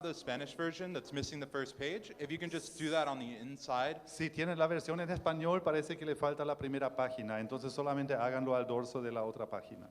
the Spanish version that's missing the first page, if you can just do that on the inside. Si tienen la versión en español, parece que le falta la primera página, entonces solamente háganlo al dorso de la otra página.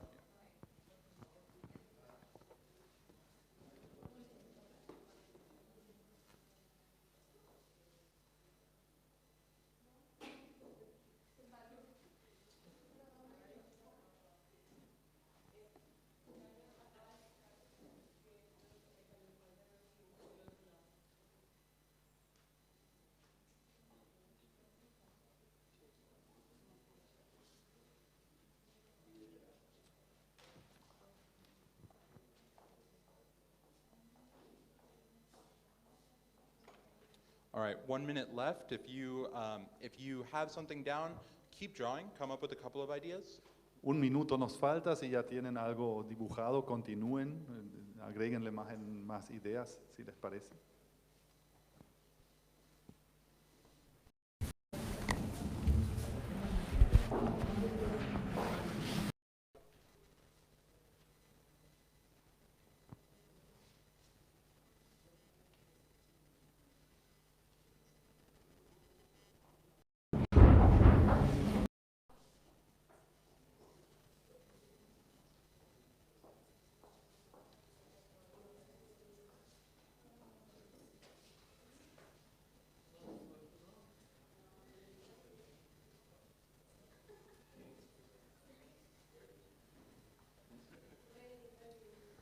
All right, 1 minute left. If you have something down, keep drawing. Come up with a couple of ideas. Un minuto nos falta, si ya tienen algo dibujado, continúen, agréguenle más ideas, si les parece.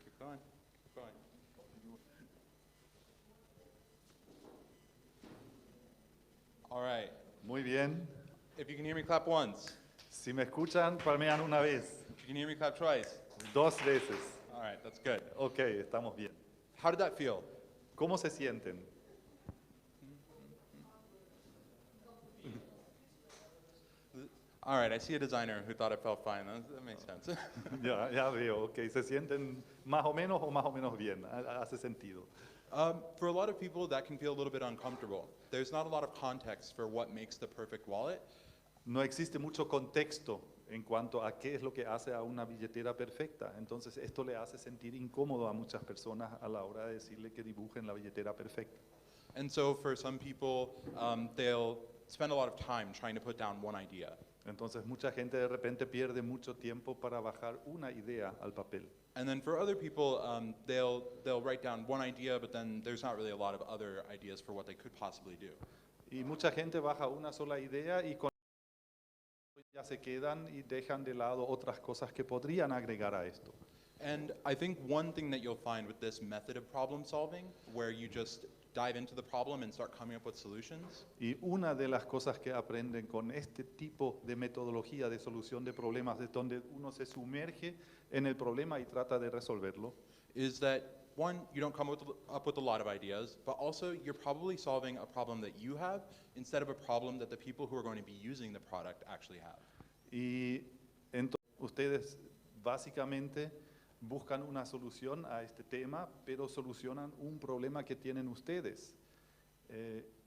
Keep going. Keep going. All right. Muy bien. If you can hear me, clap once. Si me escuchan, palmean una vez, If you can hear me, clap twice. 2 veces. All right, that's good. Ok, estamos bien. How did that feel? ¿Cómo se sienten? All right, I see a designer who thought it felt fine. That makes sense. Ya veo, ok. ¿Se sienten más o menos bien? Hace sentido. For a lot of people, that can feel a little bit uncomfortable. There's not a lot of context for what makes the perfect wallet. No existe mucho contexto en cuanto a qué es lo que hace a una billetera perfecta. Entonces, esto le hace sentir incómodo a muchas personas a la hora de decirle que dibujen la billetera perfecta. And so for some people, they'll spend a lot of time trying to put down one idea. Entonces, mucha gente de repente pierde mucho tiempo para bajar una idea al papel. And then for other people, they'll write down one idea, but then there's not really a lot of other ideas for what they could possibly do. Y mucha gente baja una sola idea y con ya se quedan y dejan de lado otras cosas que podrían agregar a esto. And I think one thing that you'll find with this method of problem solving, where you just dive into the problem and start coming up with solutions, Y una de las cosas que aprenden con este tipo de metodología de solución de problemas es donde uno se sumerge en el problema y trata de resolverlo. is that one, you don't come up with a lot of ideas, but also you're probably solving a problem that you have instead of a problem that the people who are going to be using the product actually have. Y entonces ustedes básicamente buscan una solución a este tema, pero solucionan un problema que tienen ustedes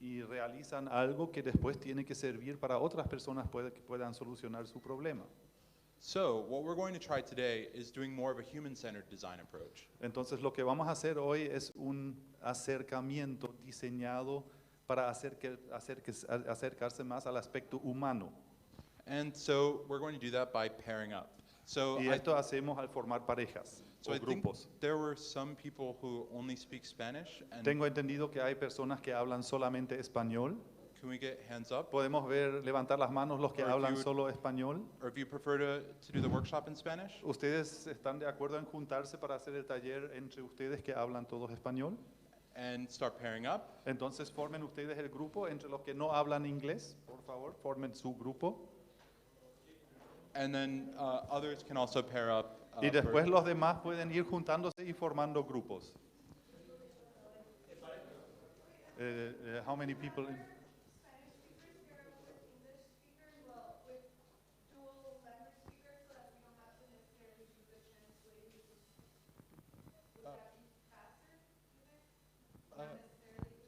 y realizan algo que después tiene que servir para otras personas que puedan solucionar su problema. So what we're going to try today is doing more of a human-centered design approach. Entonces lo que vamos a hacer hoy es un acercamiento diseñado para acercarse más al aspecto humano. And so we're going to do that by pairing up. So Y I, esto hacemos al formar parejas so o I think grupos. there were some people who only speak Spanish, and Tengo entendido que hay personas que hablan solamente español. can we get hands up? Podemos levantar las manos los que Or if hablan you- solo español. Or if you prefer to do the workshop in Spanish? ¿Ustedes están de acuerdo en juntarse para hacer el taller entre ustedes que hablan todos español? And start pairing up. Entonces formen ustedes el grupo entre los que no hablan inglés, por favor, formen su grupo. And then others can also pair up. Y después los demás pueden ir juntándose y formando grupos. How many people?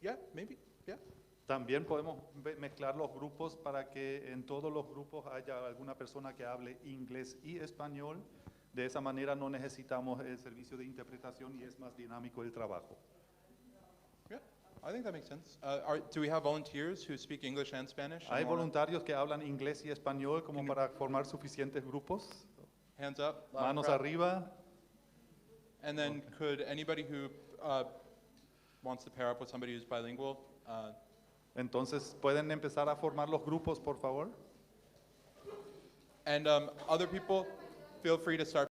Yeah, maybe. Yeah. También podemos mezclar los grupos para que en todos los grupos haya alguna persona que hable inglés y español. De esa manera no necesitamos el servicio de interpretación y es más dinámico el trabajo. I think that makes sense. Do we have volunteers who speak English and Spanish? ¿Hay and wanna- voluntarios que hablan inglés y español como Can you- para formar suficientes grupos? Hands up. loud and Manos proud. arriba. And then could anybody who wants to pair up with somebody who's bilingual, Entonces, ¿pueden empezar a formar los grupos, por favor? and other people, feel free to start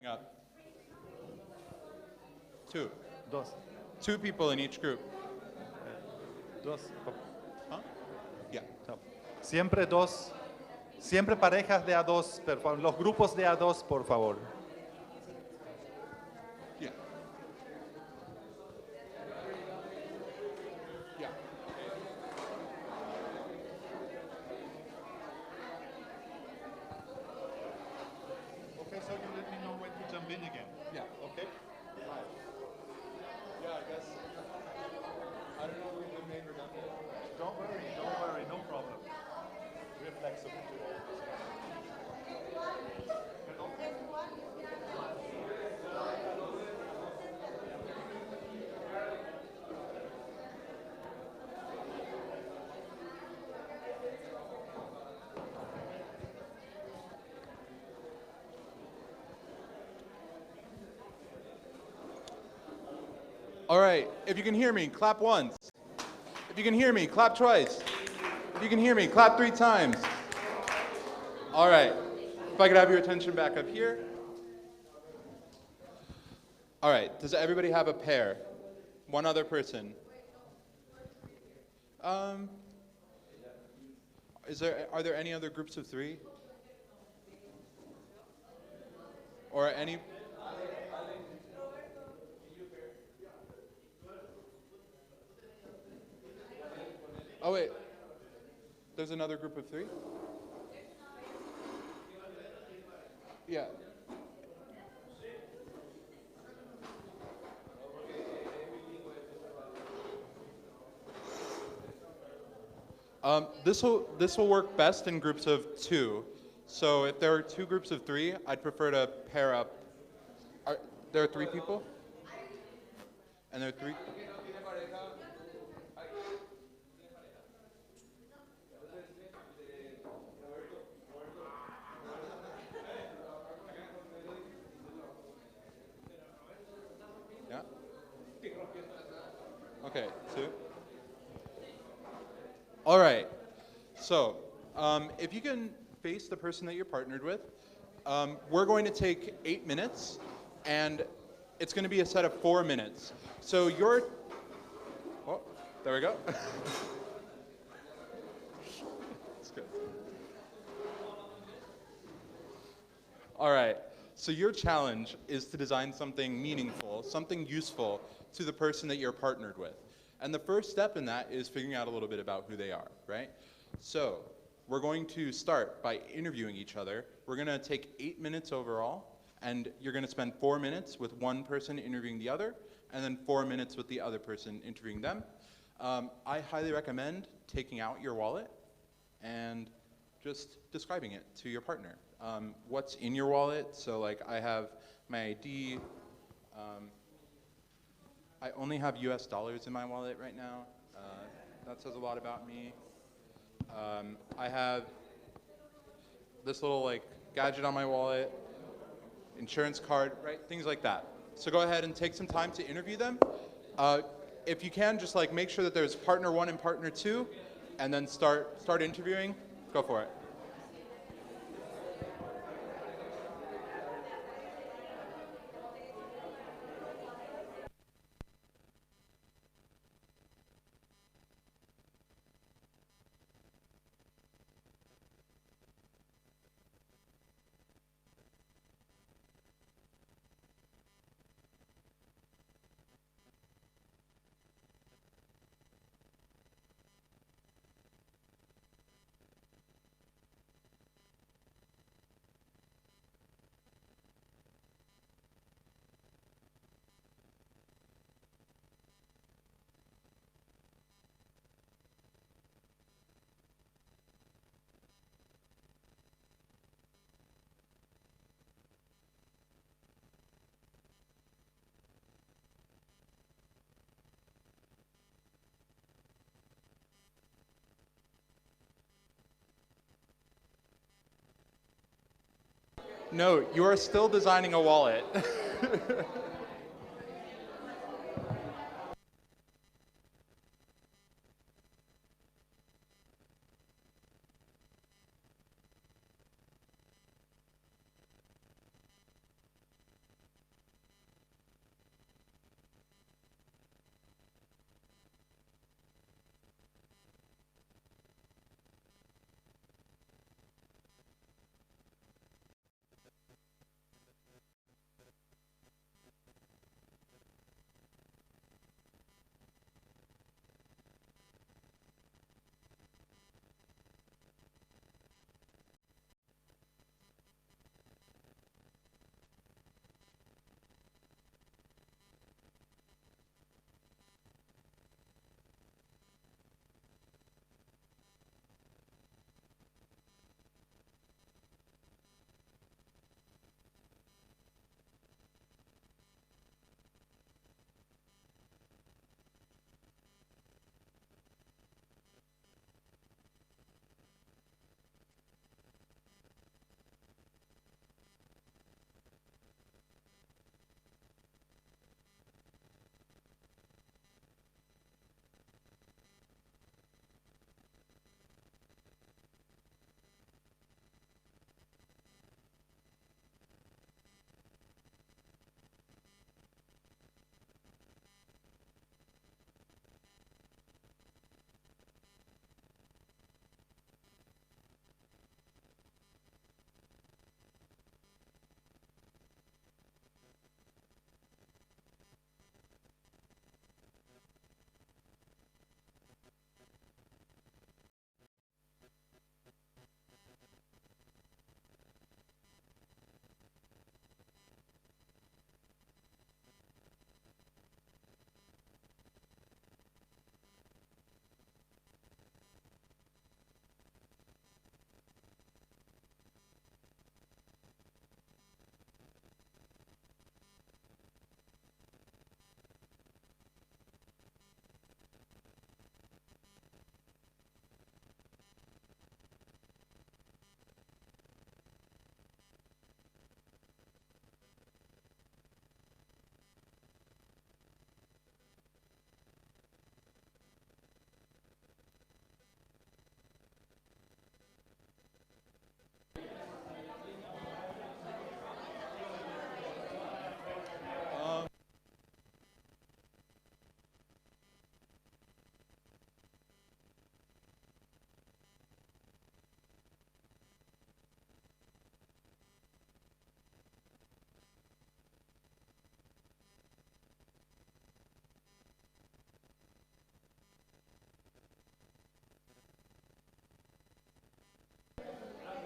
up. Two. Dos. 2 people in each group. Dos. Huh? Yeah. Siempre dos. Siempre parejas de a dos, por favor. Los grupos de a dos, por favor. Yeah. Yeah. Okay, so you let me know when to jump in again. Yeah. Okay? Yeah, I guess. I don't know if we've been made redundant. Don't worry, no problem. We're flexible to all this. All right. If you can hear me, clap once. If you can hear me, clap twice. If you can hear me, clap 3 times. All right. If I could have your attention back up here. All right. Does everybody have a pair? One other person. Are there any other groups of 3? Or any? Oh wait, there's another group of 3? Yeah. This will work best in groups of 2. So if there are 2 groups of 3, I'd prefer to pair up. There are 3 people? And there are 3? Yeah? Okay, 2. All right. So, if you can face the person that you're partnered with, we're going to take 8 minutes, and it's going to be a set of 4 minutes. So oh, there we go. That's good. All right. So your challenge is to design something meaningful, something useful to the person that you're partnered with. And the first step in that is figuring out a little bit about who they are, right? So we're going to start by interviewing each other. We're going to take 8 minutes overall, and you're going to spend 4 minutes with one person interviewing the other, and then 4 minutes with the other person interviewing them. I highly recommend taking out your wallet and just describing it to your partner. What's in your wallet? So like I have my ID. I only have US dollars in my wallet right now. That says a lot about me. I have this little like gadget on my wallet, insurance card, right? Things like that. So go ahead and take some time to interview them. If you can, just like make sure that there's partner 1 and partner 2, and then start interviewing. Go for it. No, you are still designing a wallet.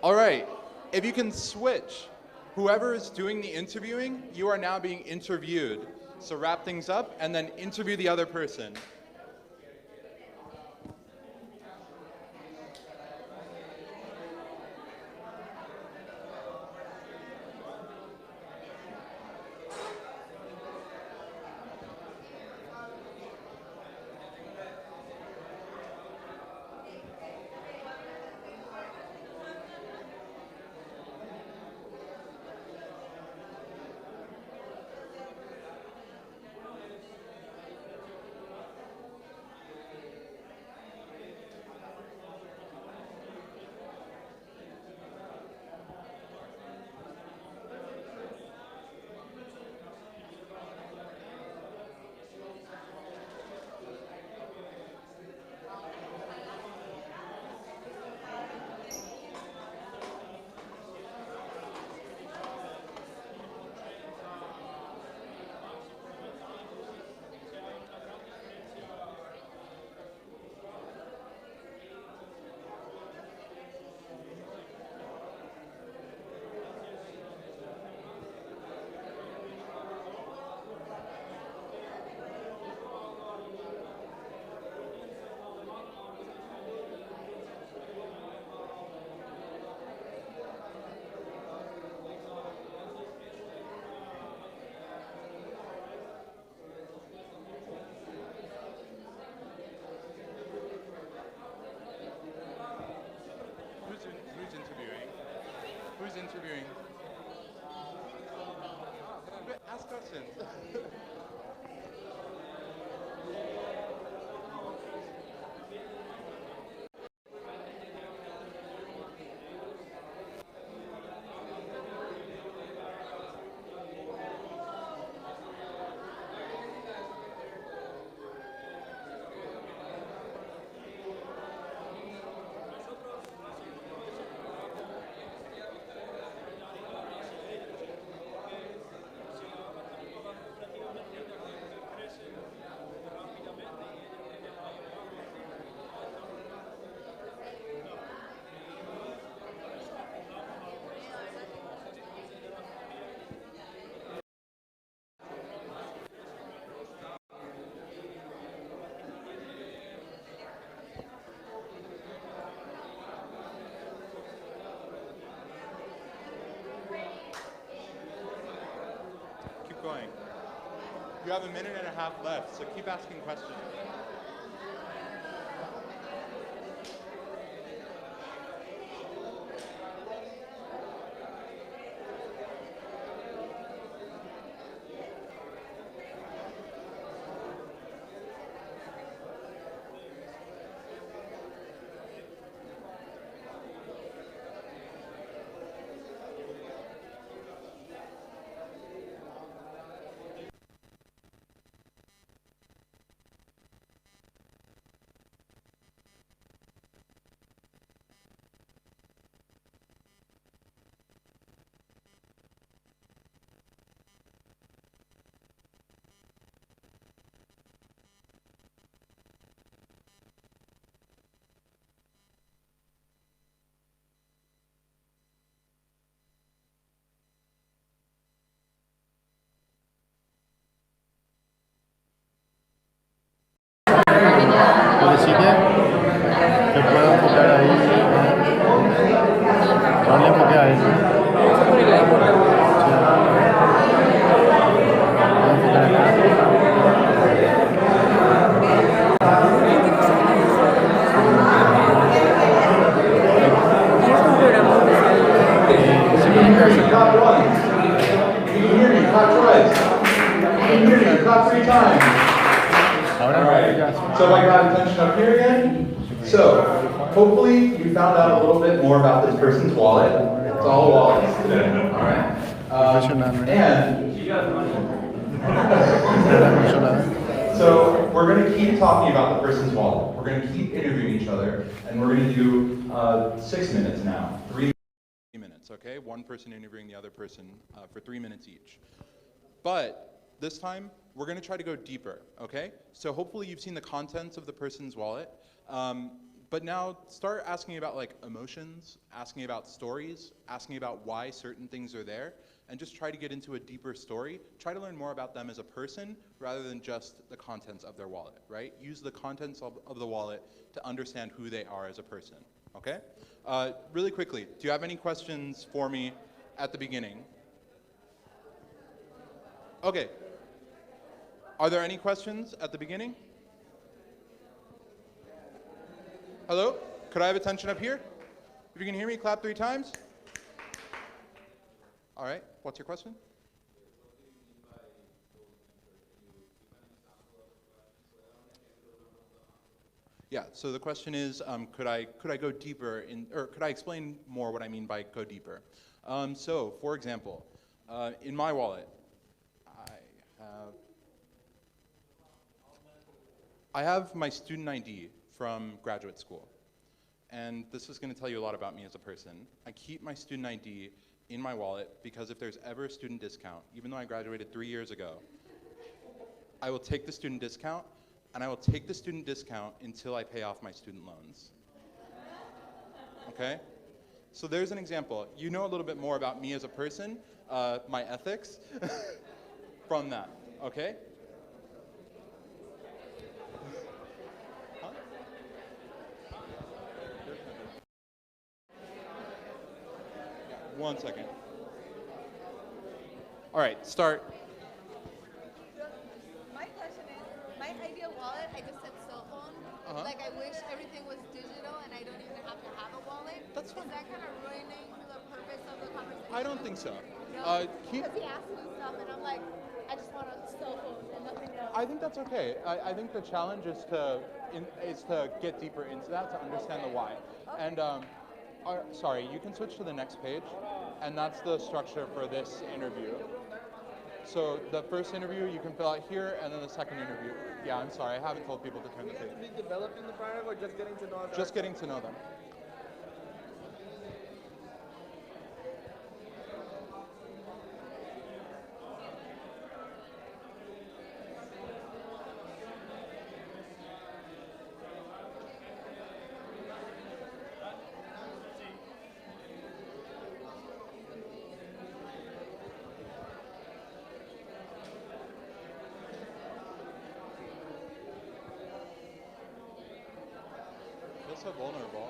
All right, if you can switch, whoever is doing the interviewing, you are now being interviewed. So wrap things up and then interview the other person. Who's interviewing? Who's interviewing? questions. Keep going. You have a minute and a half left, so keep asking questions. Lo que sí que puedo enfocar ahí, no le enfoqué a eso. Por el iPhone. Voy a enfocar acá. Y es un programa especial. Simplemente You caught once. You can hear me, you caught twice. You can hear me, you caught 3 times. ahora Alright, ya. so I got attention up here again. So, hopefully you found out a little bit more about this person's wallet. It's all wallets today, alright? And so we're going to keep talking about the person's wallet. We're going to keep interviewing each other, and we're going to do 6 minutes now. 3 minutes, okay? One person interviewing the other person for 3 minutes each. But this time, we're gonna try to go deeper, okay? So hopefully you've seen the contents of the person's wallet, but now start asking about like emotions, asking about stories, asking about why certain things are there, and just try to get into a deeper story. Try to learn more about them as a person rather than just the contents of their wallet, right? Use the contents of the wallet to understand who they are as a person, okay? Really quickly, do you have any questions for me at the beginning? Okay. Are there any questions at the beginning? Hello? Could I have attention up here? If you can hear me, clap 3 times. All right, what's your question? Yeah, so the question is, could I go deeper in, or could I explain more what I mean by go deeper? So, for example, in my wallet, I have my student ID from graduate school. And this is going to tell you a lot about me as a person. I keep my student ID in my wallet because if there's ever a student discount, even though I graduated 3 years ago, I will take the student discount, and I will take the student discount until I pay off my student loans. Okay? So there's an example. You know a little bit more about me as a person, my ethics, from that, okay? Huh? Yeah, 1 second. All right, start. My question is, my ideal wallet, I just said cell phone. Like I wish everything was digital and I don't even have to have a wallet. That's fine. Is that kind of ruining the purpose of the conversation? I don't think so. No? Keep. Because he asked me stuff and I'm like, I just want a cell phone and nothing else. I think that's okay. I think the challenge is to get deeper into that, to understand the why. Okay. And sorry, you can switch to the next page, and that's the structure for this interview. So the first interview you can fill out here, and then the second interview. Yeah, I'm sorry, I haven't told people to turn the page. Be developing the product or just getting to know us? Just getting to know them. Just so vulnerable.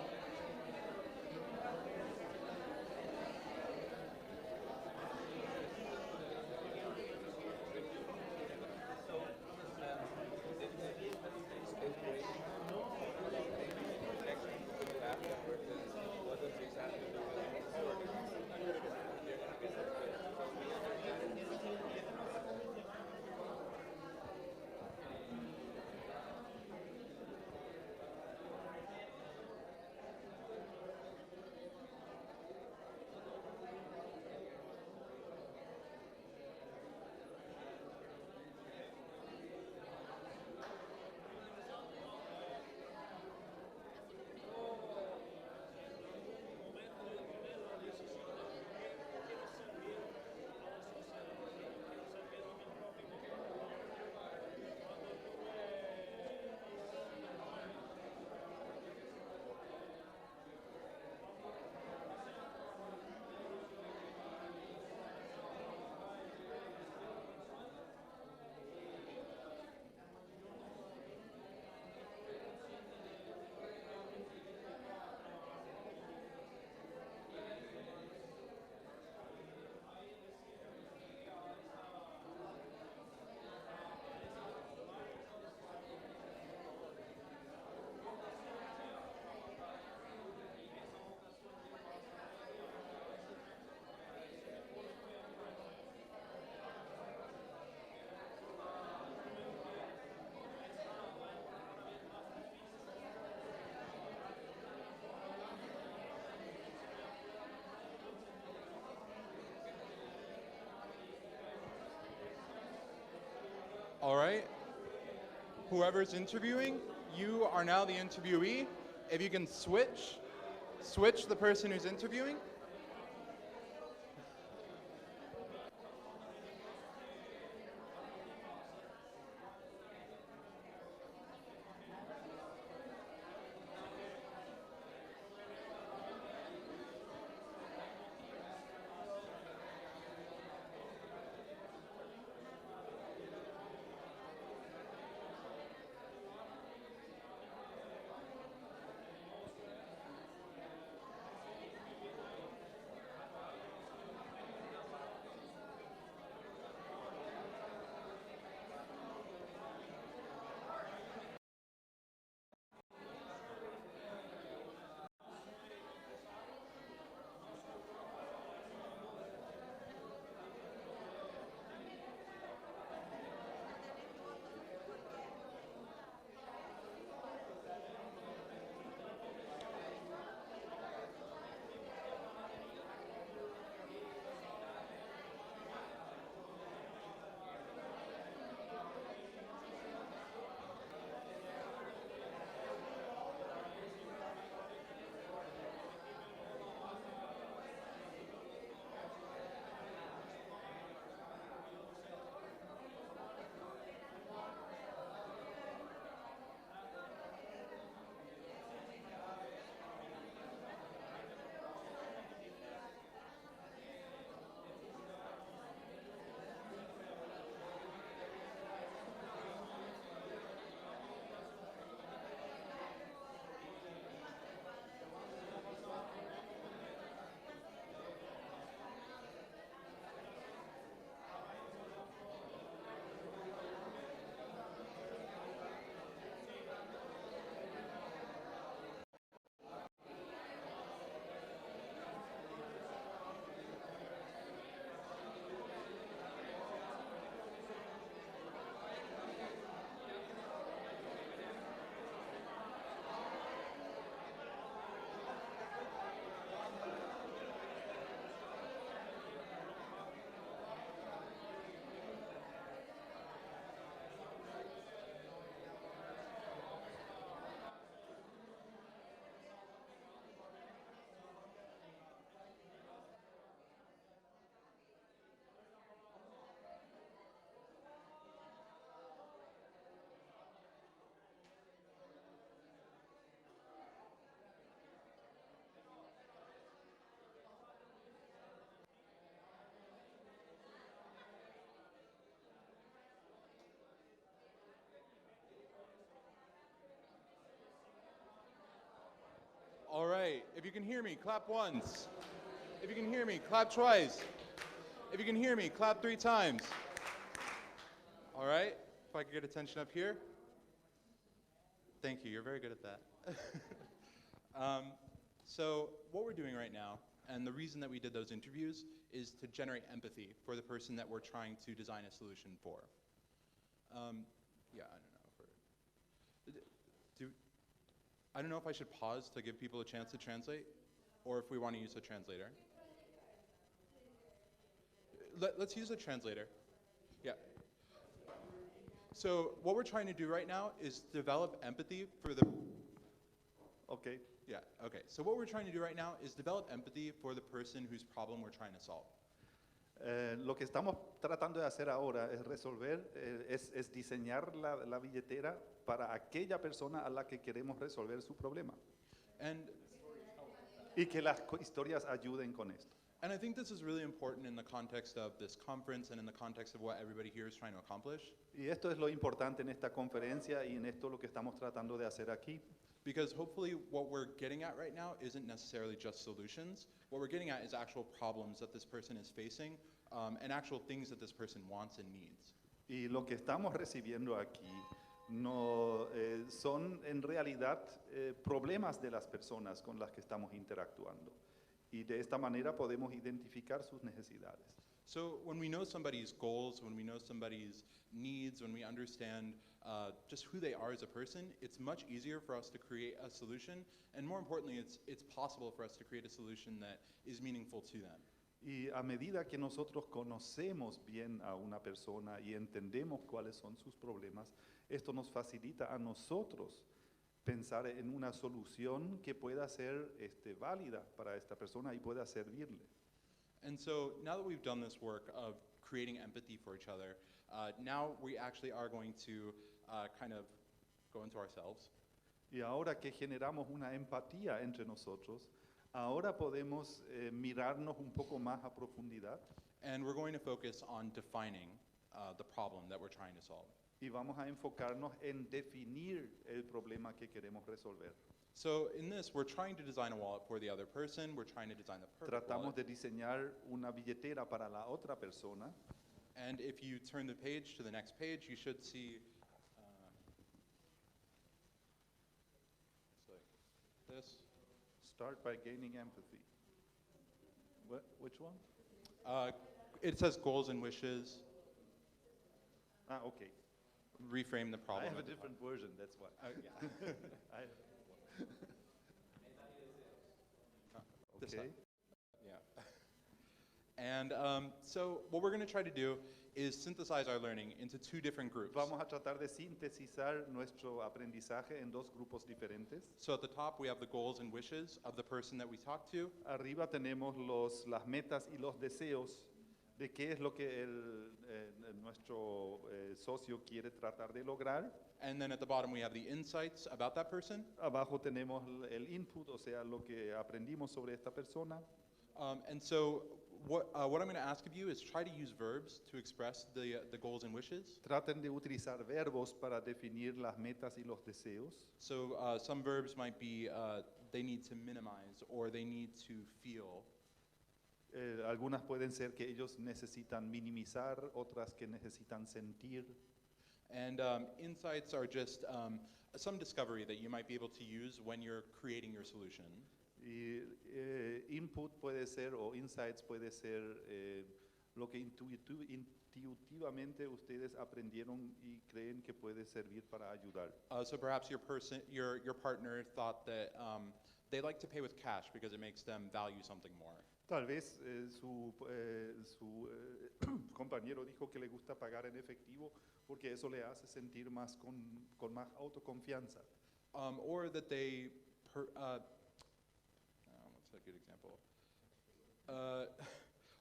All right. Whoever's interviewing, you are now the interviewee. If you can switch the person who's interviewing. right, if you can hear me, clap once. If you can hear me, clap twice. If you can hear me, clap 3 times. All right, if I could get attention up here. Thank you, you're very good at that. So what we're doing right now, and the reason that we did those interviews, is to generate empathy for the person that we're trying to design a solution for. Yeah, I don't know. I don't know if I should pause to give people a chance to translate, or if we want to use a translator. Let's use a translator. Yeah. So what we're trying to do right now is develop empathy for the... Ok. Yeah, okay. So what we're trying to do right now is develop empathy for the person whose problem we're trying to solve. Lo que estamos tratando de hacer ahora es resolver, es diseñar la billetera para aquella persona a la que queremos resolver su problema. And Y que las historias ayuden con esto. I think this is really important in the context of this conference and in the context of what everybody here is trying to accomplish. Y esto es lo importante en esta conferencia y en esto lo que estamos tratando de hacer aquí. Because hopefully what we're getting at right now isn't necessarily just solutions. What we're getting at is actual problems that this person is facing and actual things that this person wants and needs. Y lo que estamos recibiendo aquí no, son en realidad problemas de las personas con las que estamos interactuando. Y de esta manera podemos identificar sus necesidades. So when we know somebody's goals, when we know somebody's needs, when we understand just who they are as a person, it's much easier for us to create a solution, and more importantly, it's possible for us to create a solution that is meaningful to them. Y a medida que nosotros conocemos bien a una persona y entendemos cuáles son sus problemas, esto nos facilita a nosotros pensar en una solución que pueda ser válida para esta persona y pueda servirle. And so now that we've done this work of creating empathy for each other, now we actually are going to kind of go into ourselves. Y ahora que generamos una empatía entre nosotros, ahora podemos mirarnos un poco más a profundidad. And we're going to focus on defining the problem that we're trying to solve. Y vamos a enfocarnos en definir el problema que queremos resolver. So in this, we're trying to design a wallet for the other person. We're trying to design the perfect Tratamos wallet. de diseñar una billetera para la otra persona. And if you turn the page to the next page, you should see it's like this. Start by gaining empathy. Which one? It says goals and wishes. Ah, okay. Reframe the I problem. have a different version, that's why. Yeah. I, This okay. one. Yeah. And so what we're going to try to do is synthesize our learning into 2 different groups. Vamos a tratar de sintetizar nuestro aprendizaje en 2 grupos diferentes. So at the top, we have the goals and wishes of the person that we talk to. Arriba tenemos las metas y los deseos de qué es lo que nuestro socio quiere tratar de lograr. And then at the bottom, we have the insights about that person. Abajo tenemos el input, o sea, lo que aprendimos sobre esta persona. And so what I'm going to ask of you is try to use verbs to express the goals and wishes. Traten de utilizar verbos para definir las metas y los deseos. So some verbs might be they need to minimize or they need to feel. Algunas pueden ser que ellos necesitan minimizar, otras que necesitan sentir. And insights are just some discovery that you might be able to use when you're creating your solution. Y input puede ser, o insights puede ser lo que intuitivamente ustedes aprendieron y creen que puede servir para ayudar. So perhaps your partner thought that they like to pay with cash because it makes them value something more. Tal vez su compañero dijo que le gusta pagar en efectivo porque eso le hace sentir más con más autoconfianza. Or that they, what's a good example?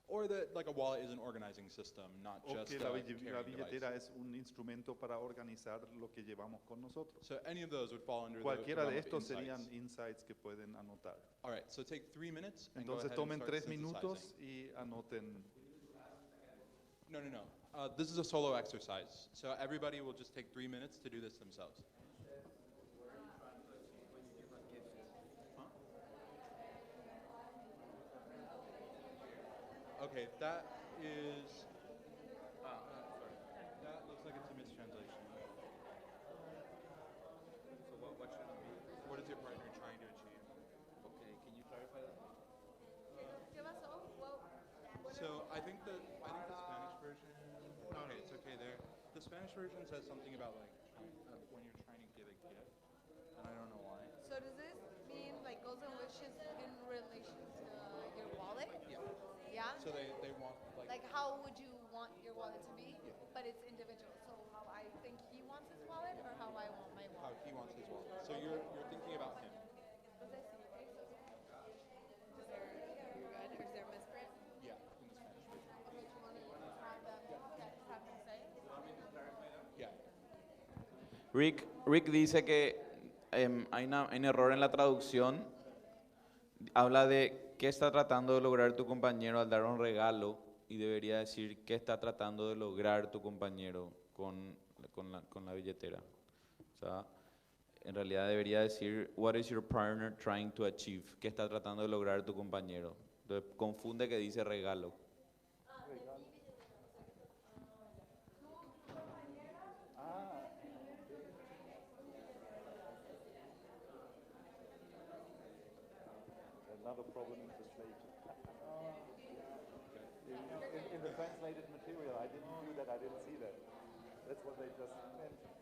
Or that like a wallet is an organizing system, not O just que a la carrying billetera device. es un instrumento para organizar lo que llevamos con nosotros. So any of those would fall under the Cualquiera realm de of estos insights. serían insights que pueden anotar. All right, so take 3 minutes and go Entonces ahead and tomen start 3 synthesizing. minutos y anoten. No. This is a solo exercise. So everybody will just take 3 minutes to do this themselves. Okay, that is. Sorry. That looks like it's a mistranslation. So what should it be? What is your partner trying to achieve? Okay, can you clarify that? ¿Qué pasó? Well, So I think the Spanish version. Okay, it's okay there. The Spanish version says something about like when you're trying to give a gift, and I don't know why. so does this mean like goals and wishes in relation to your wallet? Yeah. Yeah? So they want Like how would you want your wallet to be? But it's individual. So how I think he wants his wallet or how I want my how wallet? he wants his wallet. So you're thinking about him. Does that seem okay? Is there you good? Or is there a misprint? Yeah, in the Spanish version. Okay, do you want to have them have him say? Yeah. Rick dice que hay un error en la traducción. Habla de qué está tratando de lograr tu compañero al dar un regalo y debería decir qué está tratando de lograr tu compañero con la billetera. O sea, en realidad debería decir what is your partner trying to achieve, qué está tratando de lograr tu compañero. Entonces confunde que dice regalo. Another problem in translation. In the translated material, I didn't do that, I didn't see that. That's what they just mentioned.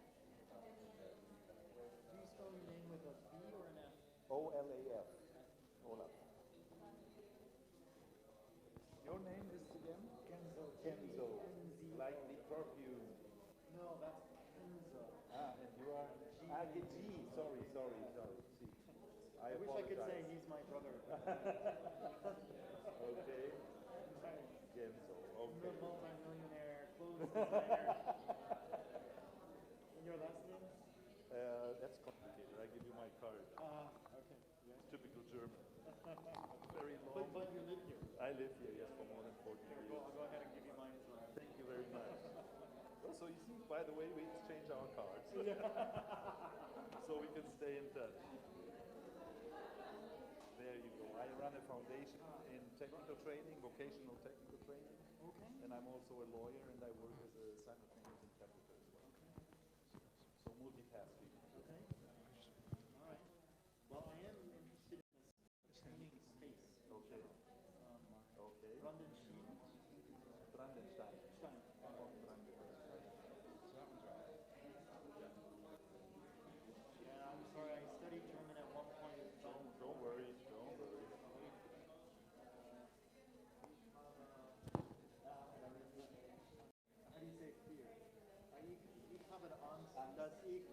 Do you spell your name with a B or an F? Olaf. Olaf. Your name is again? Kenzo. Kenzo. Kenzi. Like the perfume. No, that's Kenzo. And you are? G. Sorry. C. I wish I could say he's my brother. Okay. Genzo. Okay. Multi-millionaire, clothes designer. And your last name? That's complicated. I give you my card. Okay. It's typical German. Very long. But you live here. I live here, yes, for more than 40 Here, years. I'll go ahead and give you mine as well. Thank you very much. Oh, so you see, by the way, we exchange our cards. So we can stay in touch. There you go. I run a foundation in technical training, vocational technical training. Okay. And I'm also a lawyer and I work as a simultaneous interpreter as well. So multitasking. Okay. All right. Well, I am interested in this training space. Okay. Okay. Brandenstein. Brandenstein. Stein. Yeah, I'm sorry. I studied German at one point. Don't worry. How do you say fear? Ich habe Angst, dass ich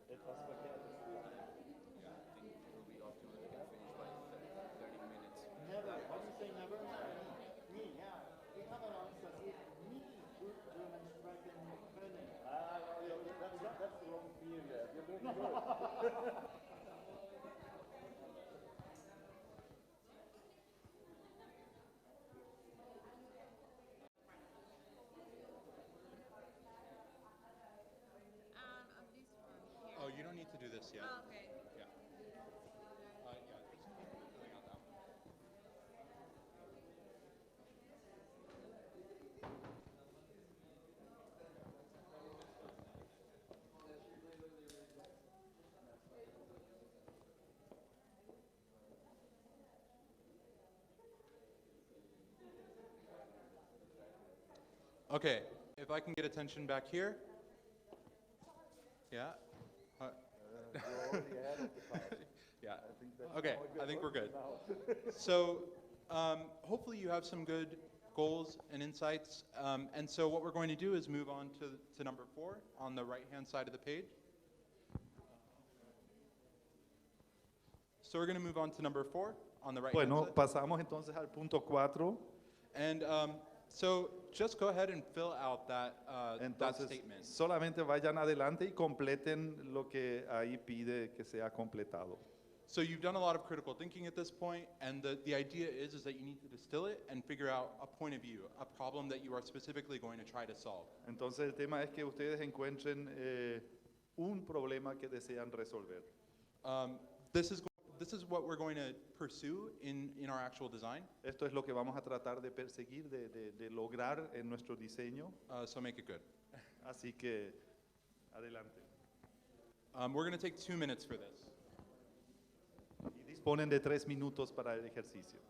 Etwas verkehrt ist. never. How do you say never? Me, yeah. Ich habe Angst, dass ich nie gut German sprechen können. That's the wrong fear there. You're doing good. Of these from here. Oh, you don't need to do this yet. Oh, okay. Yeah. Yeah. Just keep filling out that one. Okay, if I can get attention back here. Yeah. You're already ahead of the time. Yeah. I think that's Okay, how I think we're good. now. So hopefully you have some good goals and insights. And so what we're going to do is move on to number 4 on the right-hand side of the page. So we're going to move on to number 4 on the right-hand Bueno, side. pasamos entonces al punto 4. And so just go ahead and fill out that Entonces, statement. solamente vayan adelante y completen lo que ahí pide que sea completado. So you've done a lot of critical thinking at this point, and the idea is that you need to distill it and figure out a point of view, a problem that you are specifically going to try to solve. Entonces, el tema es que ustedes encuentren un problema que desean resolver. This is this is what we're going to pursue in our actual design. Esto es lo que vamos a tratar de perseguir, de lograr en nuestro diseño. So make it good. Así que, adelante. We're going to take 2 minutes for this. Y disponen de 3 minutos para el ejercicio.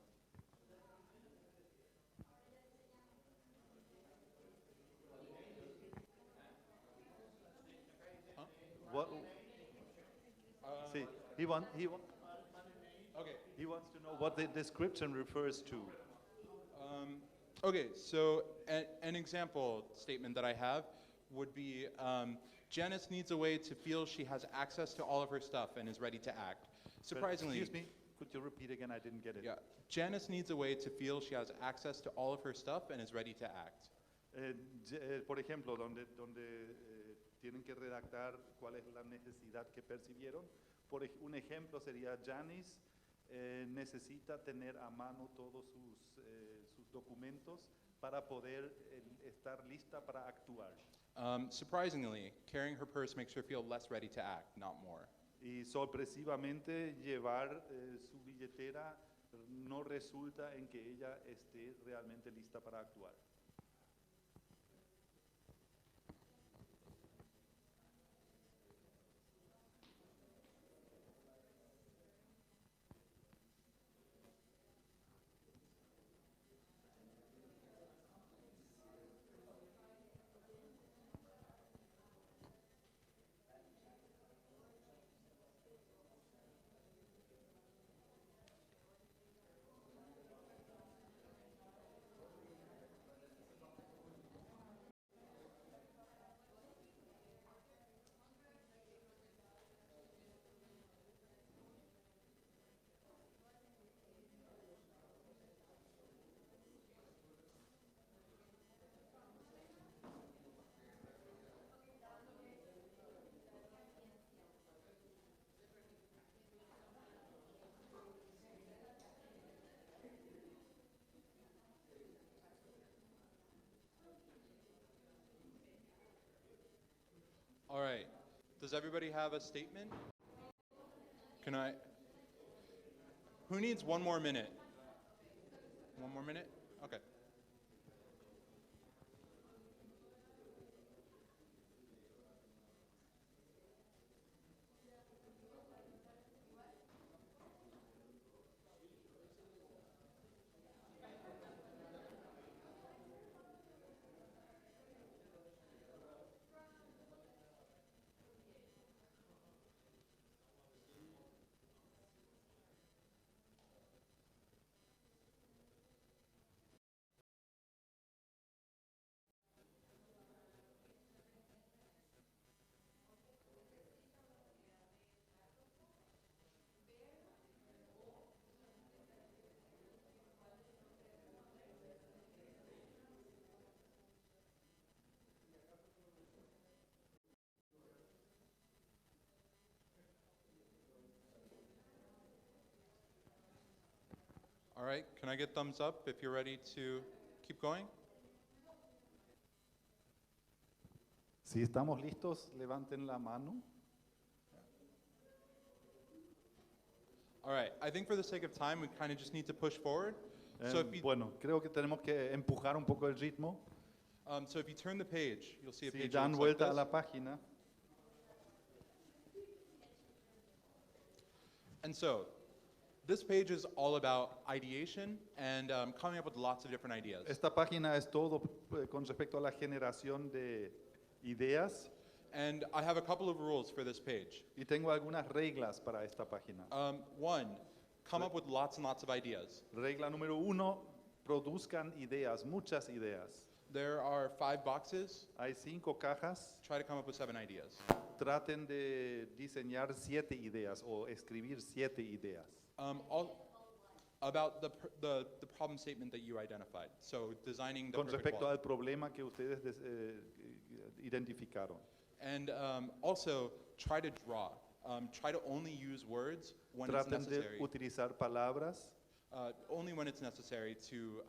What? See, he wants Okay. to know what the description refers to. Okay, so an example statement that I have would be Janice needs a way to feel she has access to all of her stuff and is ready to act. Surprisingly, Excuse me, could you repeat again? I didn't get it. yeah, Janice needs a way to feel she has access to all of her stuff and is ready to act. Por ejemplo, donde tienen que redactar cuál es la necesidad que percibieron. Un ejemplo sería Janice necesita tener a mano todos sus documentos para poder estar lista para actuar. Surprisingly, carrying her purse makes her feel less ready to act, not more. Y sorpresivamente llevar su billetera no resulta en que ella esté realmente lista para actuar. All right. Does everybody have a statement? Can I? Who needs 1 more minute? 1 more minute? Okay. All right, can I get thumbs up if you're ready to keep going? Si estamos listos, levanten la mano. All right, I think for the sake of time, we kind of just need to push forward. So if you, Bueno, creo que tenemos que empujar un poco el ritmo. so if you turn the page, you'll see a Si page that dan looks like vuelta a this. la página. And so, this page is all about ideation and coming up with lots of different ideas. Esta página es todo con respecto a la generación de ideas And I have a couple of rules for this page. y tengo algunas reglas para esta página. One, come up with lots and lots of ideas. Regla número 1, produzcan ideas, muchas ideas. There are 5 boxes. Hay 5 cajas, Try to come up with 7 ideas. traten de diseñar 7 ideas o escribir 7 ideas. About the problem statement that you identified. So designing the Con perfect respecto wall. al problema que ustedes identificaron. And also try to draw. Try to only use words when it's Traten de necessary. utilizar palabras Only when it's necessary to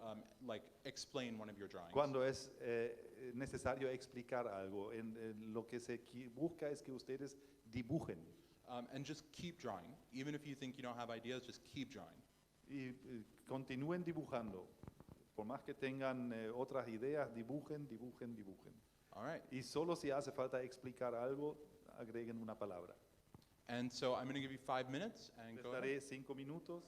like explain one of your drawings. cuando es necesario explicar algo. Lo que se busca es que ustedes dibujen. And just keep drawing. Even if you think you don't have ideas, just keep drawing. Y continúen dibujando. Por más que tengan otras ideas, dibujen, dibujen, dibujen. All right. Y solo si hace falta explicar algo, agreguen una palabra. And so I'm going to give you 5 minutes and Les go ahead. daré 5 minutos.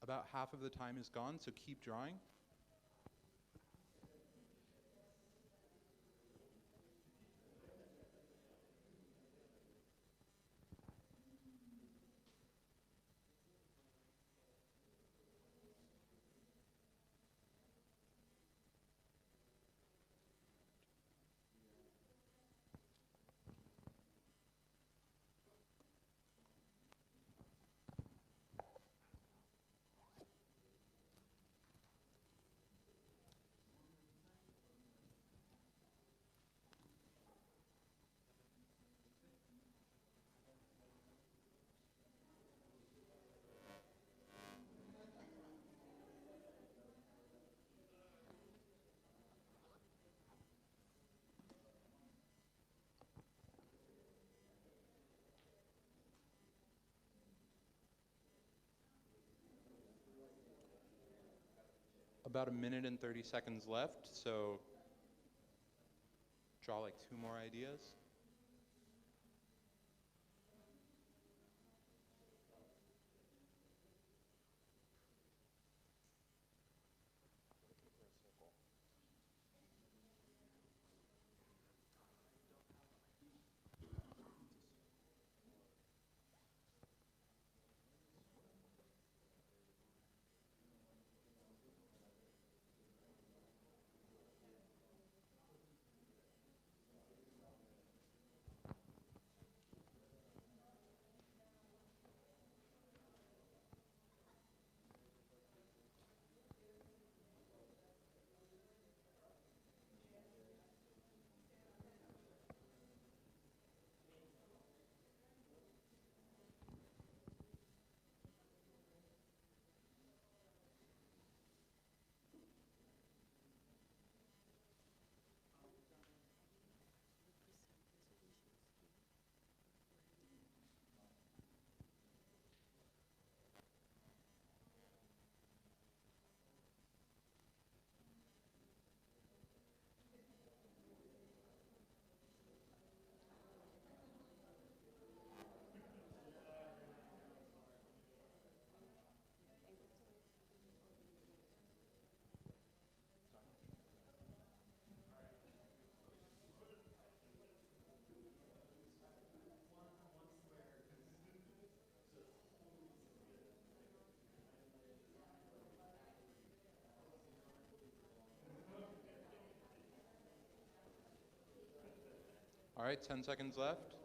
About half of the time is gone, so keep drawing. About 1 minute and 30 seconds left, so draw like 2 more ideas. All right, 10 seconds left.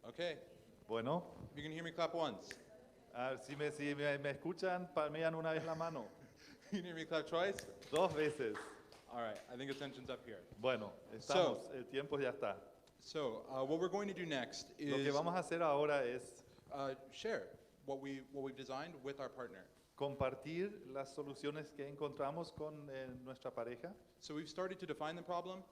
Okay, Bueno, if you can hear me, clap once. si me escuchan, palmean una vez la mano. You can hear me, clap twice. 2 veces. All right, I think attention's up here. Bueno, estamos, el tiempo ya está. So, what we're going to do next Lo que is vamos a hacer ahora es share what we've designed with our partner. compartir las soluciones que encontramos con nuestra pareja. So we've started to define the problem,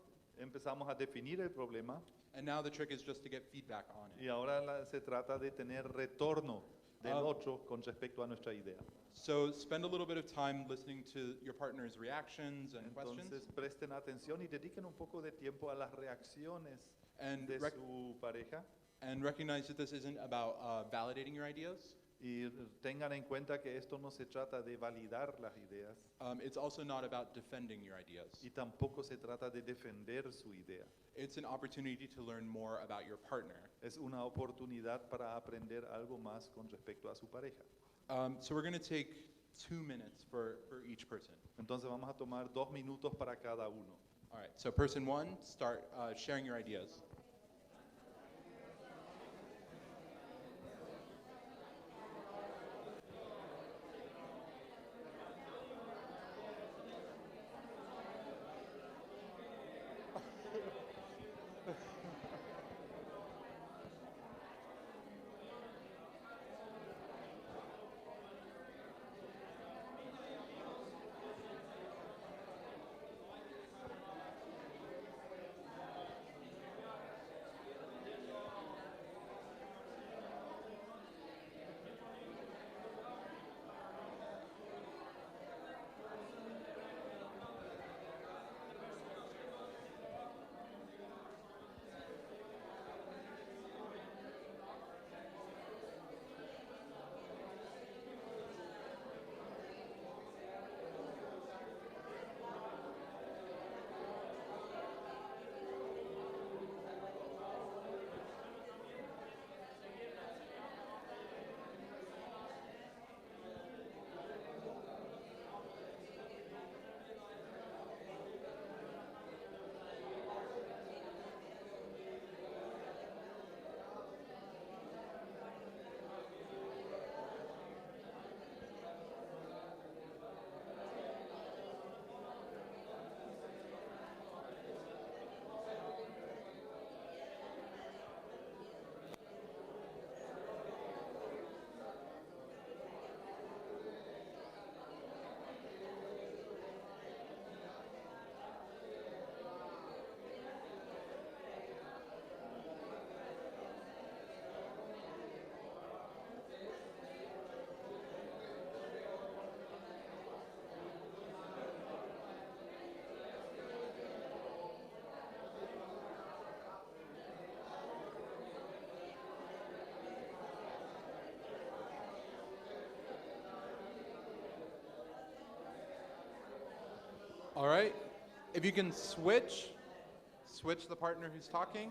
Empezamos a definir el problema and now the trick is just to get feedback on it. y ahora se trata de tener retorno del otro con respecto a nuestra idea. So spend a little bit of time listening to your partner's reactions and questions, Entonces presten atención y dediquen un poco de tiempo a las reacciones and, de rec- su pareja and recognize that this isn't about validating your ideas. y tengan en cuenta que esto no se trata de validar las ideas It's also not about defending your ideas. y tampoco se trata de defender su idea. It's an opportunity to learn more about your partner. Es una oportunidad para aprender algo más con respecto a su pareja. So we're going to take 2 minutes for each person. Entonces vamos a tomar 2 minutos para cada uno. All right, so person one, start sharing your ideas. All right, if you can switch the partner who's talking.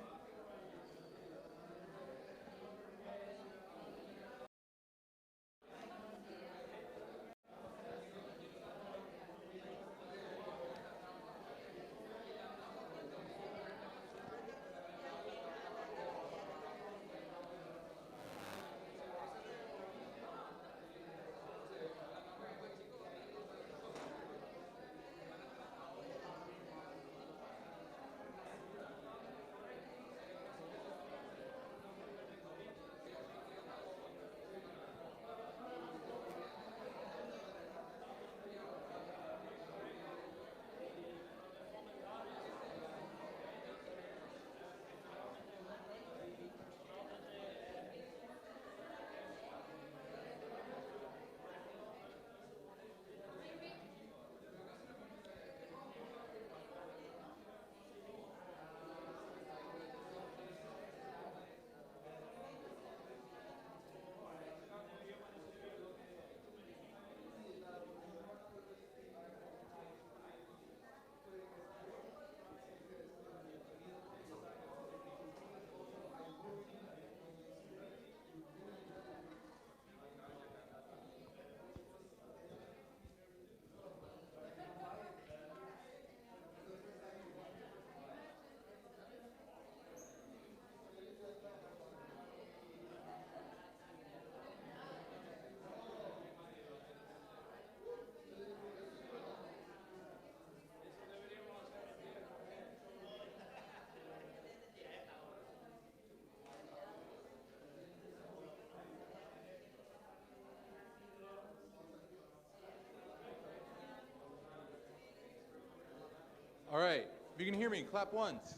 All right. If you can hear me, clap once.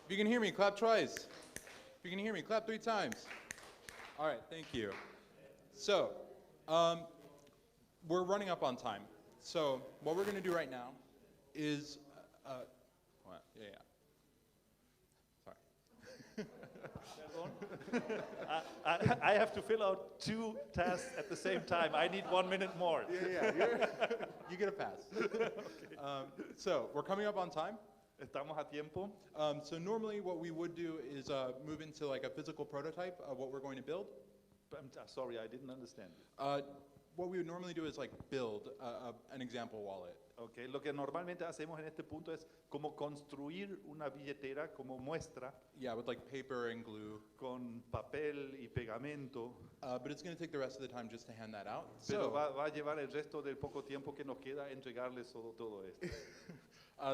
If you can hear me, clap twice. If you can hear me, clap 3 times. All right, thank you. So, we're running up on time. So, what we're going to do right now is, what? Yeah. Sorry. I have to fill out 2 tasks at the same time. I need 1 minute more. You get a pass. So, we're coming up on time. Estamos a tiempo. So normally what we would do is move into like a physical prototype of what we're going to build. I'm sorry, I didn't understand. What we would normally do is like build an example wallet. Okay, lo que normalmente hacemos en este punto es como construir una billetera como muestra Yeah, with like paper and glue. con papel y pegamento, But it's going to take the rest of the time just to hand that out. pero So, va a llevar el resto del poco tiempo que nos queda entregarles todo esto.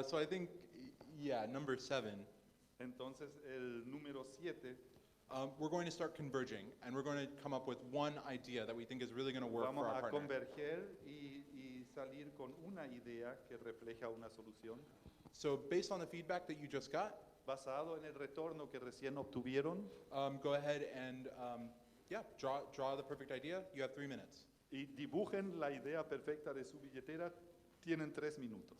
so I think, yeah, number 7. Entonces, el número 7, We're going to start converging, and we're going to come up with one idea that we think is really going to work vamos for our a partner. converger y salir con una idea que refleja una solución. So based on the feedback that you just got, Basado en el retorno que recién obtuvieron, go ahead and yeah, draw the perfect idea. You have 3 minutes. y dibujen la idea perfecta de su billetera, tienen 3 minutos.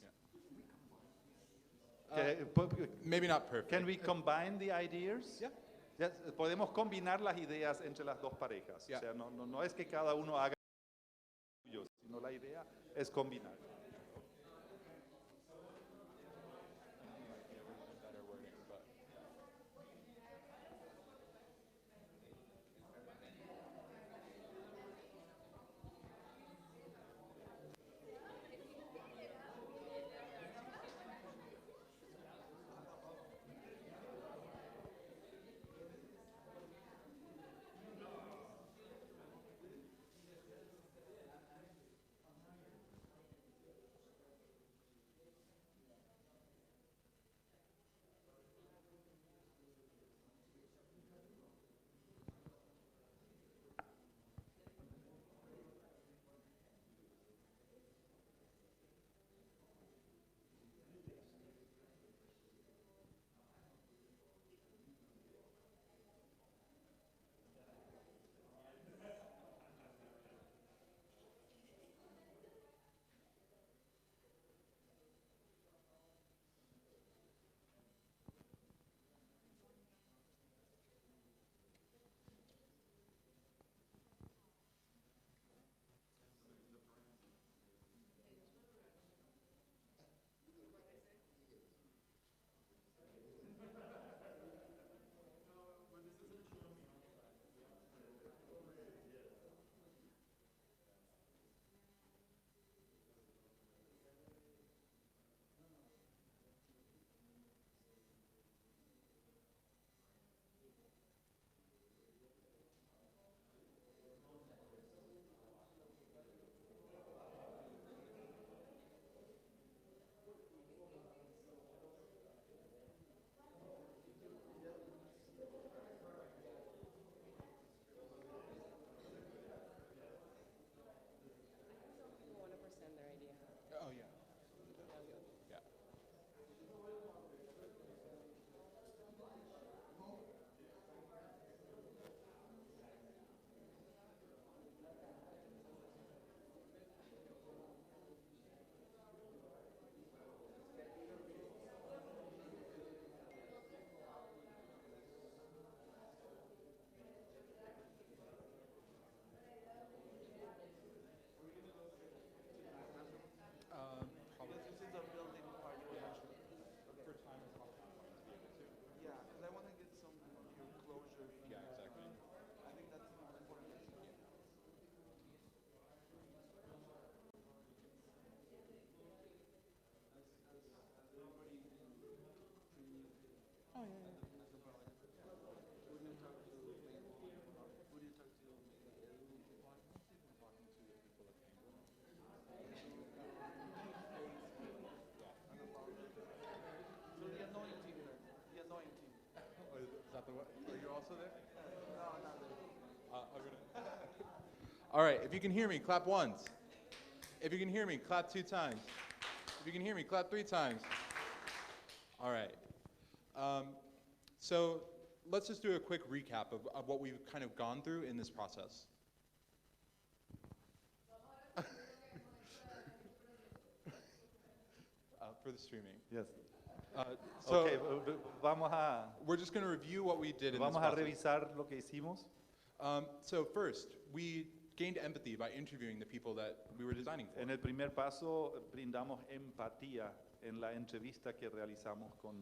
Maybe not perfect. Can we combine the ideas? Yeah. Yes, podemos combinar las ideas entre las dos parejas. Yeah. O sea, no es que cada uno haga suyo, sino la idea es combinar. All right, if you can hear me, clap once. If you can hear me, clap 2 times. If you can hear me, clap 3 times. All right. So let's just do a quick recap of what we've kind of gone through in this process. For the streaming. Yes. So Ok, vamos a, we're just going to review what we did in this vamos a process. revisar lo que hicimos. So first, we gained empathy by interviewing the people that we were designing for. En el primer paso brindamos empatía en la entrevista que realizamos con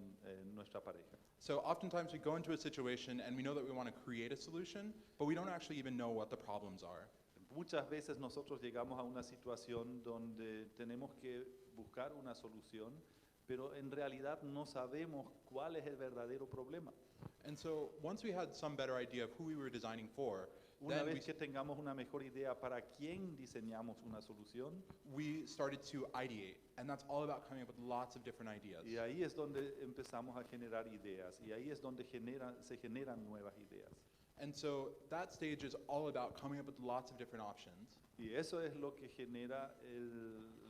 nuestra pareja. So oftentimes we go into a situation and we know that we want to create a solution, but we don't actually even know what the problems are. Muchas veces nosotros llegamos a una situación donde tenemos que buscar una solución, pero en realidad no sabemos cuál es el verdadero problema. And so once we had some better idea of who we were designing for, Una then vez que tengamos una mejor idea para quién diseñamos una solución, we started to ideate. And that's all about coming up with lots of different ideas. y ahí es donde empezamos a generar ideas, y ahí es donde se generan nuevas ideas. And so that stage is all about coming up with lots of different options. Y eso es lo que genera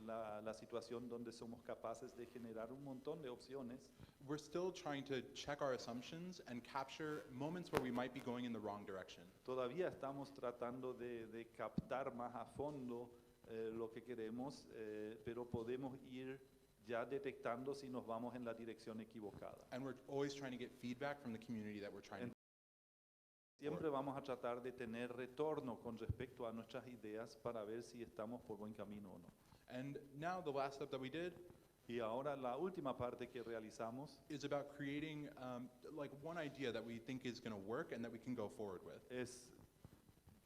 la situación donde somos capaces de generar un montón de opciones. We're still trying to check our assumptions and capture moments where we might be going in the wrong direction. Todavía estamos tratando de captar más a fondo lo que queremos, pero podemos ir ya detectando si nos vamos en la dirección equivocada. And we're always trying to get feedback from the community that we're trying to. Siempre vamos a tratar de tener retorno con respecto a nuestras ideas para ver si estamos por buen camino o no. And now the last step that we did Y ahora la última parte que realizamos is about creating like one idea that we think is going to work and that we can go forward with. es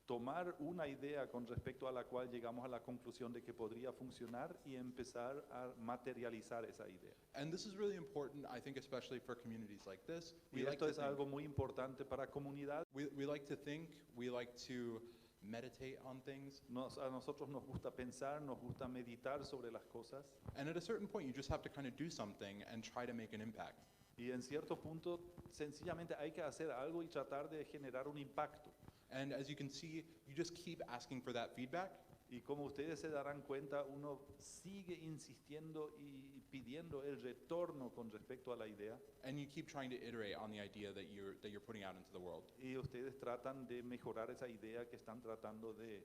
tomar una idea con respecto a la cual llegamos a la conclusión de que podría funcionar y empezar a materializar esa idea. And this is really important, I think, especially for communities like this. Y esto es algo muy importante para comunidades. We like to think, we like to meditate on things, A nosotros nos gusta pensar, nos gusta meditar sobre las cosas, and at a certain point you just have to kind of do something and try to make an impact. y en cierto punto sencillamente hay que hacer algo y tratar de generar un impacto. And as you can see, you just keep asking for that feedback, Y como ustedes se darán cuenta, uno sigue insistiendo y pidiendo el retorno con respecto a la idea, and you keep trying to iterate on the idea that you're putting out into the world. y ustedes tratan de mejorar esa idea que están tratando de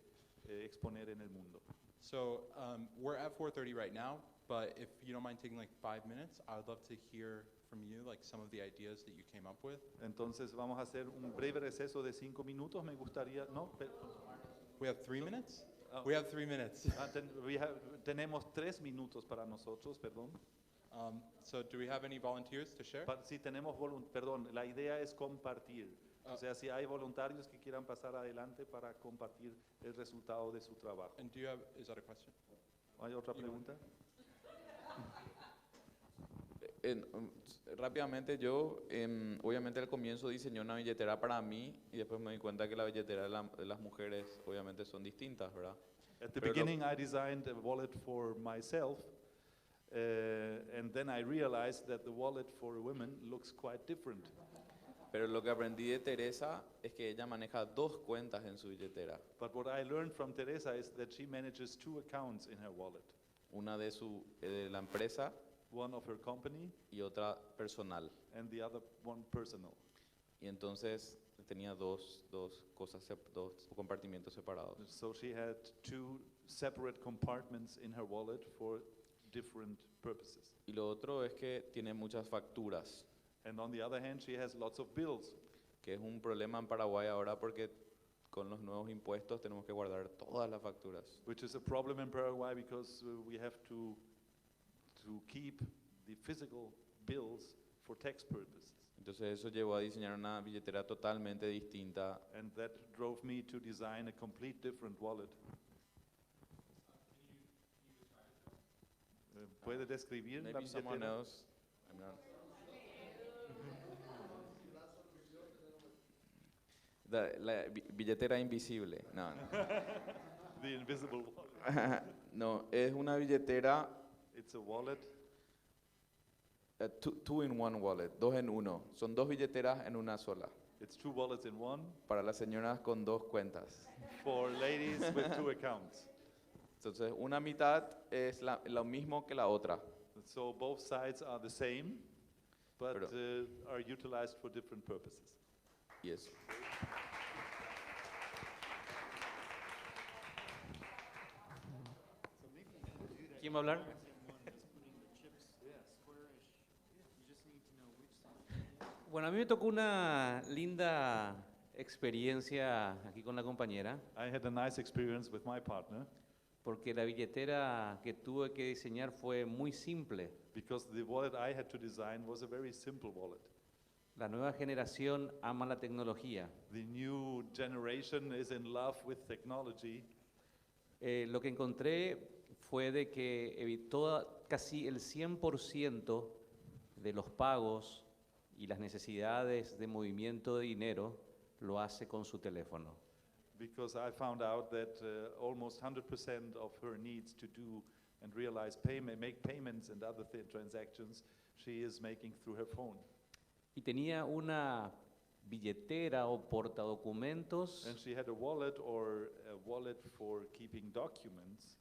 exponer en el mundo. So we're at 4:30 right now, but if you don't mind taking like 5 minutes, I would love to hear from you like some of the ideas that you came up with. Entonces vamos a hacer un breve receso de 5 minutos. Me gustaría, no, We have 3 minutes? Oh. We have 3 minutes. Tenemos 3 minutos para nosotros, perdón. So do we have any volunteers to share? Si tenemos perdón, la idea es compartir. O sea, si hay voluntarios que quieran pasar adelante para compartir el resultado de su trabajo. And do you have, is that a question? ¿Hay otra pregunta? Rápidamente yo, obviamente al comienzo diseñé una billetera para mí y después me di cuenta que la billetera de las mujeres obviamente son distintas, ¿verdad? At the Pero lo- beginning, I designed a wallet for myself, and then I realized that the wallet for women looks quite different. Pero lo que aprendí de Teresa es que ella maneja 2 cuentas en su billetera, But what I learned from Teresa is that she manages 2 accounts in her wallet, una de la empresa one of her company y otra personal. and the other one personal. Y entonces tenía dos cosas, dos compartimientos separados. So she had 2 separate compartments in her wallet for different purposes. Y lo otro es que tiene muchas facturas, And on the other hand, she has lots of bills, que es un problema en Paraguay ahora porque con los nuevos impuestos tenemos que guardar todas las facturas. which is a problem in Paraguay because we have to keep the physical bills for tax purposes. Entonces eso llevó a diseñar una billetera totalmente distinta. And that drove me to design a complete different wallet. ¿Puede describir la Maybe someone billetera? else. I'm not- La billetera invisible. No, no. The invisible wallet. No, es una billetera It's a wallet. two in one wallet, 2 en 1. Son 2 billeteras en una sola. It's 2 wallets in one Para las señoras con 2 cuentas. for ladies with 2 accounts. Entonces, una mitad es lo mismo que la otra. So both sides are the same, but Pero- are utilized for different purposes. Yes. ¿Quién va a hablar? Bueno, a mí me tocó una linda experiencia aquí con la compañera, I had a nice experience with my partner porque la billetera que tuve que diseñar fue muy simple. because the wallet I had to design was a very simple wallet. La nueva generación ama la tecnología. The new generation is in love with technology. Lo que encontré fue de que evitó casi el 100% de los pagos y las necesidades de movimiento de dinero lo hace con su teléfono. Because I found out that almost 100% of her needs to do and realize make payments and other transactions, she is making through her phone. Y tenía una billetera o portadocumentos And she had a wallet or a wallet for keeping documents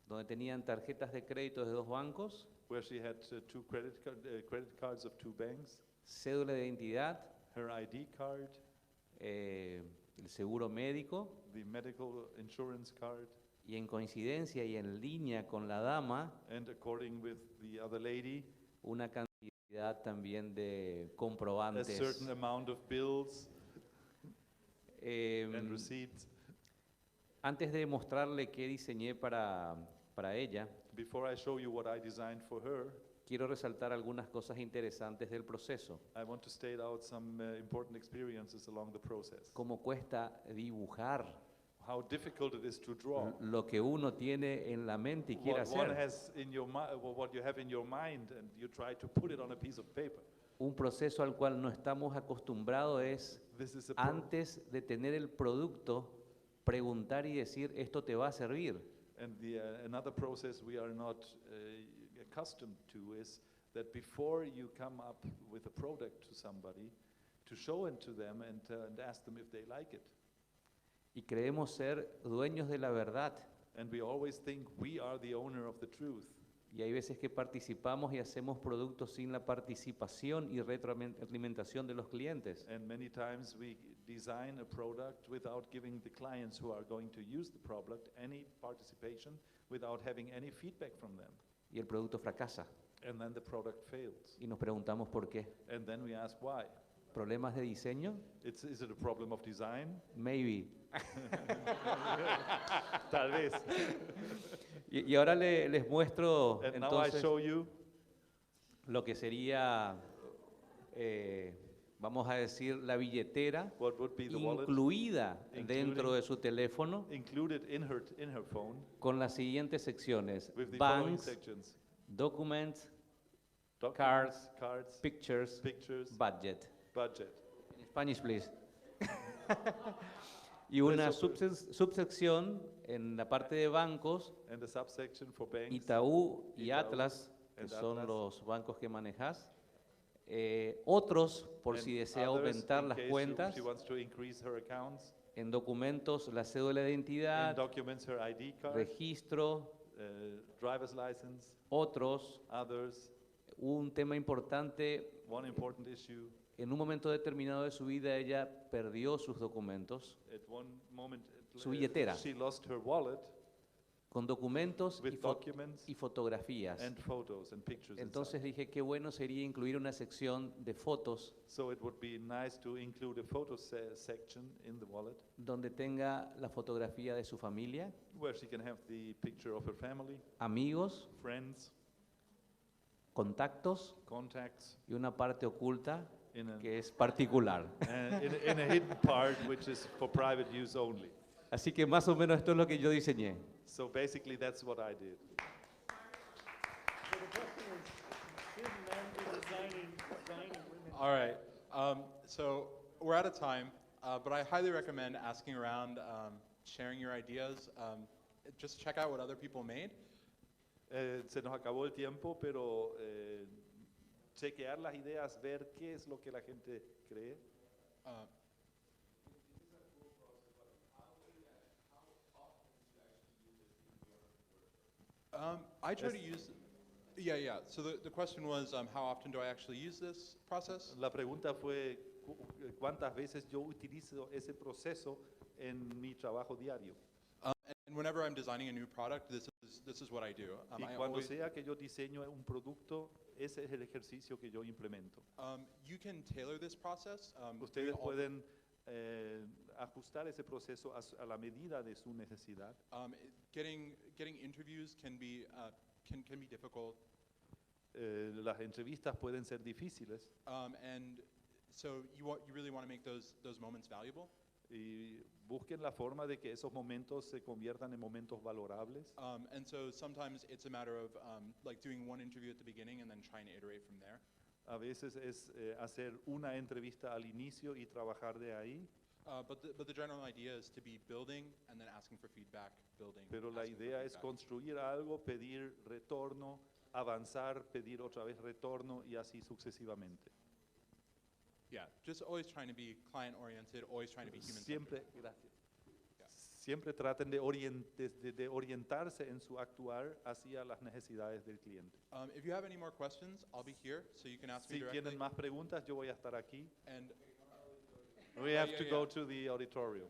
donde tenían tarjetas de crédito de 2 bancos, where she had two credit cards of 2 banks, cédula de identidad, her ID card, el seguro médico, the medical insurance card, y en coincidencia y en línea con la dama, and according with the other lady, una cantidad también de a comprobantes. certain amount of bills Em, and receipts. Antes de mostrarle qué diseñé para ella, Before I show you what I designed for her, quiero resaltar algunas cosas interesantes del proceso. I want to state out some important experiences along the process. Cómo cuesta dibujar How difficult it is to draw. lo que uno tiene en la mente y quiere What one hacer. has in your what you have in your mind, and you try to put it on a piece of paper. Un proceso al cual no estamos acostumbrados es, This is a antes de tener el producto, preguntar y decir, esto te va a servir. and another process we are not accustomed to is that before you come up with a product to somebody, to show it to them and ask them if they like it. Y creemos ser dueños de la verdad. And we always think we are the owner of the truth. Y hay veces que participamos y hacemos productos sin la participación y retroalimentación de los clientes. And many times we design a product without giving the clients who are going to use the product any participation, without having any feedback from them. Y el producto fracasa. And then the product fails. Y nos preguntamos por qué. And then we ask why. ¿Problemas de diseño? Is it a problem of design? Maybe. Tal vez. Y ahora les muestro And now I entonces show you lo que sería, vamos a decir, la billetera what would be the wallet incluida including- dentro de su teléfono included in her phone con las siguientes secciones: with the following banks, sections: documents, documents, cards, pictures, pictures, budget. budget. In Spanish, please. Y una subsección en la parte de bancos, And a subsection for banks. Itaú y Itaú Atlas, que and son Atlas. los bancos que manejas. Otros, por and si desea others aumentar in las case cuentas. she wants to increase her accounts. En documentos, la cédula de In identidad, documents, her ID card, registro, driver's license, otros. others. Un tema importante, One important issue, en un momento determinado de su vida ella perdió sus documentos at one moment, Su billetera. she lost her wallet con documentos with documents y fotografías. and photos and pictures Entonces inside. dije qué bueno sería incluir una sección de fotos So it would be nice to include a photo section in the wallet donde tenga la fotografía de su familia, where she can have the picture of her family, amigos, friends, contactos contacts, y una parte oculta in a, que es particular. in a hidden part which is for private use only. Así que más o menos esto es lo que yo diseñé. So basically that's what I did. So the question is, should men be designing women? All right. So we're out of time, but I highly recommend asking around, sharing your ideas. Just check out what other people made. Se nos acabó el tiempo, pero chequear las ideas, ver qué es lo que la gente cree. Uh, I try to use. Yeah. So the question was, how often do I actually use this process? La pregunta fue cuántas veces yo utilizo ese proceso en mi trabajo diario. And whenever I'm designing a new product, this is what I do. Y I cuando always- sea que yo diseño un producto, ese es el ejercicio que yo implemento. You can tailor this process. Ustedes doing all the- pueden ajustar ese proceso a la medida de su necesidad. Getting interviews can be difficult, Las entrevistas pueden ser difíciles and so you really want to make those moments valuable. y busquen la forma de que esos momentos se conviertan en momentos valorables. And so sometimes it's a matter of like doing one interview at the beginning and then trying to iterate from there. A veces es hacer una entrevista al inicio y trabajar de ahí, But the general idea is to be building and then asking for feedback, building. pero la asking for idea es feedback. construir algo, pedir retorno, avanzar, pedir otra vez retorno y así sucesivamente. Yeah, just always trying to be client oriented, always trying to be human Siempre, gracias. Siempre traten de orientarse en su actuar hacia las necesidades del cliente. If you have any more questions, I'll be here, so you can ask me Si directly. tienen más preguntas, yo voy a estar aquí. And We have yeah, to yeah. go to the auditorium.